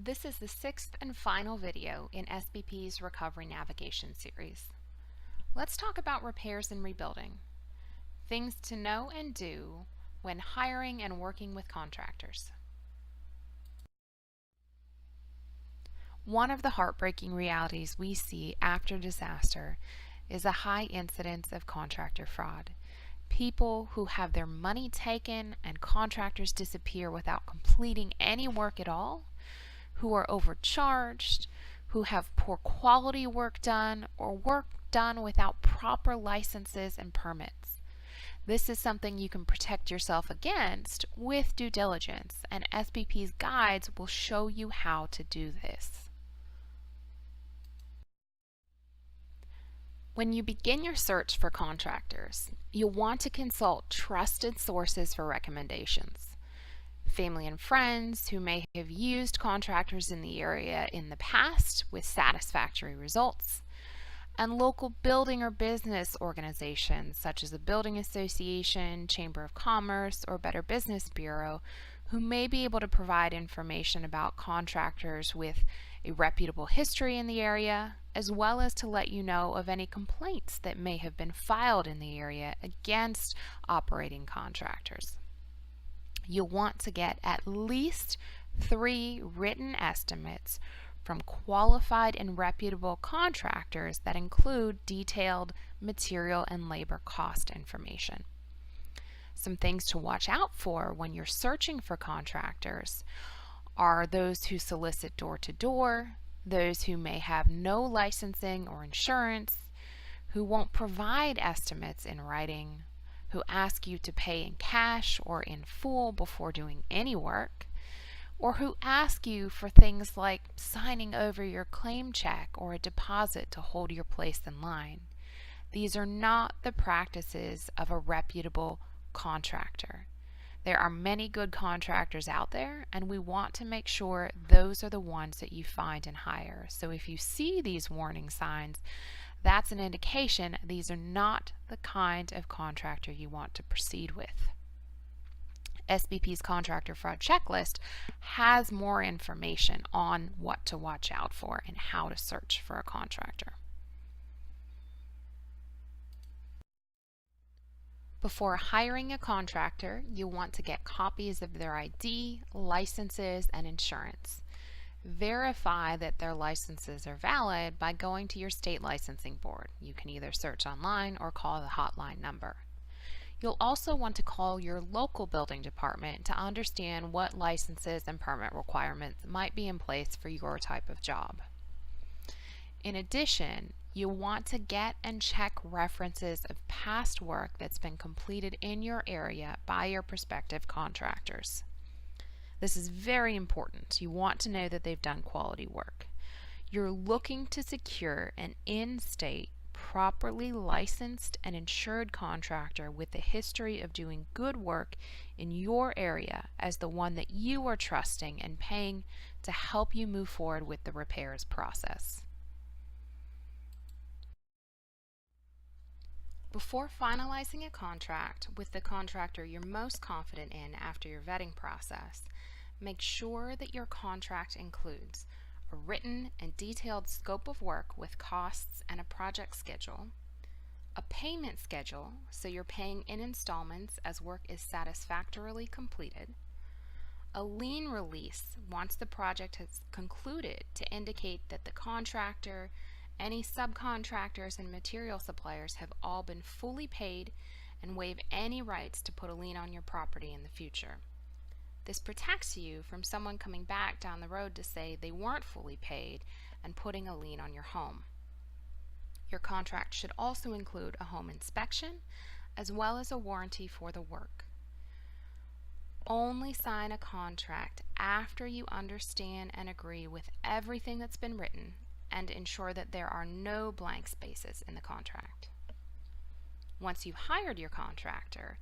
This is the sixth and final video in SBP's Recovery Navigation series. Let's talk about repairs and rebuilding. Things to know and do when hiring and working with contractors. One of the heartbreaking realities we see after disaster is a high incidence of contractor fraud. People who have their money taken and contractors disappear without completing any work at all, who are overcharged, who have poor quality work done, or work done without proper licenses and permits. This is something you can protect yourself against with due diligence, and SBP's guides will show you how to do this. When you begin your search for contractors, you'll want to consult trusted sources for recommendations. Family and friends who may have used contractors in the area in the past with satisfactory results, and local building or business organizations such as a building association, chamber of commerce, or Better Business Bureau who may be able to provide information about contractors with a reputable history in the area, as well as to let you know of any complaints that may have been filed in the area against operating contractors. You'll want to get at least 3 written estimates from qualified and reputable contractors that include detailed material and labor cost information. Some things to watch out for when you're searching for contractors are those who solicit door-to-door, those who may have no licensing or insurance, who won't provide estimates in writing, who ask you to pay in cash or in full before doing any work, or who ask you for things like signing over your claim check or a deposit to hold your place in line. These are not the practices of a reputable contractor. There are many good contractors out there, and we want to make sure those are the ones that you find and hire. So if you see these warning signs, that's an indication these are not the kind of contractor you want to proceed with. SBP's Contractor Fraud Checklist has more information on what to watch out for and how to search for a contractor. Before hiring a contractor, you'll want to get copies of their ID, licenses, and insurance. Verify that their licenses are valid by going to your state licensing board. You can either search online or call the hotline number. You'll also want to call your local building department to understand what licenses and permit requirements might be in place for your type of job. In addition, you'll want to get and check references of past work that's been completed in your area by your prospective contractors. This is very important. You want to know that they've done quality work. You're looking to secure an in-state, properly licensed and insured contractor with a history of doing good work in your area as the one that you are trusting and paying to help you move forward with the repairs process. Before finalizing a contract with the contractor you're most confident in after your vetting process, make sure that your contract includes a written and detailed scope of work with costs and a project schedule, a payment schedule so you're paying in installments as work is satisfactorily completed, a lien release once the project has concluded to indicate that the contractor, any subcontractors, and material suppliers have all been fully paid and waive any rights to put a lien on your property in the future. This protects you from someone coming back down the road to say they weren't fully paid and putting a lien on your home. Your contract should also include a home inspection as well as a warranty for the work. Only sign a contract after you understand and agree with everything that's been written and ensure that there are no blank spaces in the contract. Once you've hired your contractor,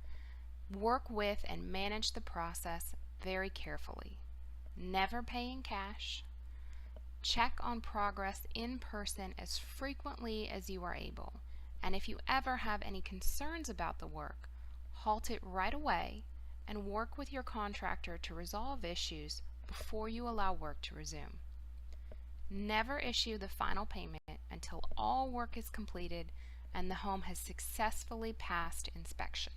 work with and manage the process very carefully. Never pay in cash. Check on progress in person as frequently as you are able. And if you ever have any concerns about the work, halt it right away and work with your contractor to resolve issues before you allow work to resume. Never issue the final payment until all work is completed and the home has successfully passed inspection.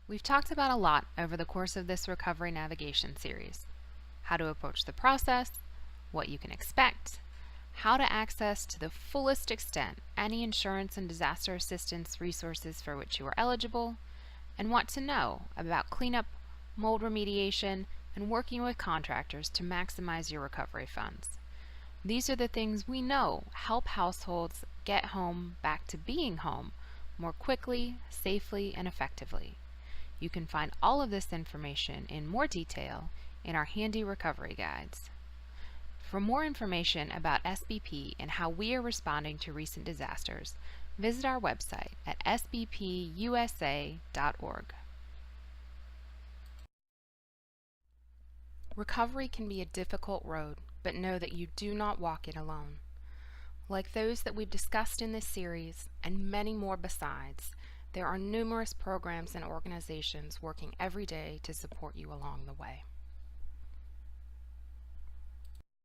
We've talked about a lot over the course of this recovery navigation series: how to approach the process, what you can expect, how to access to the fullest extent any insurance and disaster assistance resources for which you are eligible, and what to know about cleanup, mold remediation, and working with contractors to maximize your recovery funds. These are the things we know help households get home back to being home more quickly, safely, and effectively. You can find all of this information in more detail in our handy recovery guides. For more information about SBP and how we are responding to recent disasters, visit our website at sbpusa.org. Recovery can be a difficult road, but know that you do not walk it alone. Like those that we've discussed in this series, and many more besides, there are numerous programs and organizations working every day to support you along the way.